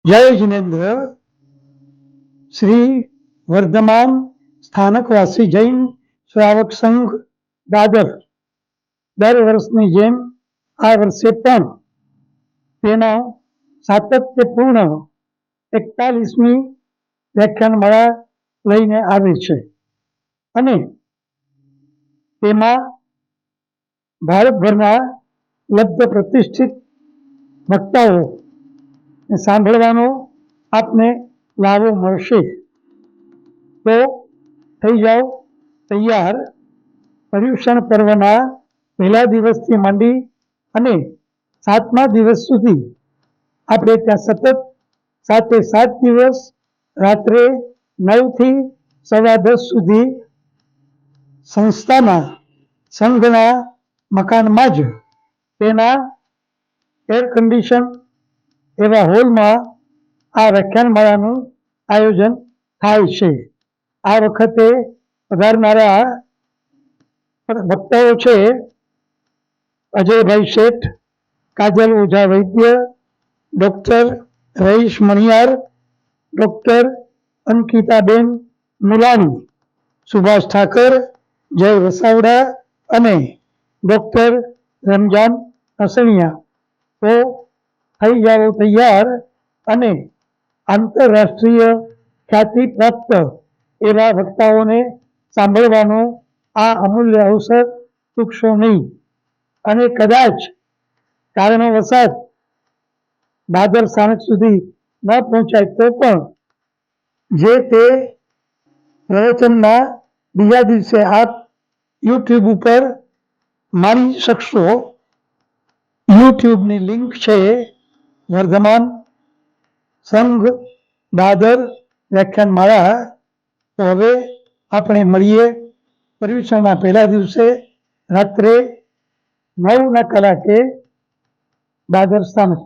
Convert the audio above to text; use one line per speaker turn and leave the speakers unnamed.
जय जिनेन्द्र। श्री वर्धमान स्थानकवासी जैन श्रावक संघ दादर दर वर्षनी जेम आ वर्षे पण तेना सातत्यपूर्ण 41મી व्याख्यानमाला लईने आवे छे अने तेमां भारतभरना लब्ध प्रतिष्ठित वक्ताओ सांभळवानो आपने लाभो मळशे। तो थई जाओ तैयार। पर्युषण पर्वना पहला दिवसथी मांडी अने 7मा दिवस सुधी आपणे त्यां सतत 7 दिवस रात्रे 9 થી 10:15 सुधी संस्थाना संघना मकानमां ज तेना एर कंडिशन एवा होल में आ व्याख्यानमालानुं आयोजन थाय छे। आ वखते पधारनारा वक्ताओ छे अजयभाई शेठ, काजल ओझा वैद्य, doctor rice Maniyar, doctor अंकिताबेन Mulani, Subhash Thakur, जय वसावड़ा अने डॉक्टर रमजान असणिया। तो थई जाओ तैयार अने आंतरराष्ट्रीय ख्याति प्राप्त एवा वक्ताओने सांभळवानो आ अमूल्य अवसर चूकशो नहीं। अने कदाच कारणवशात दादर स्थानक सुधी न पहोंचाय तो पण जे ते प्रवचनना बीजा दिवसे आप यूट्यूब पर माणी शकशो। यूट्यूबनी लिंक छे वर्धमान संघ दादर व्याख्यानमाला। तो हवे आपणे मळीए पर्युषणना पहला दिवसे रात्रे 9 कलाके दादर स्थानक।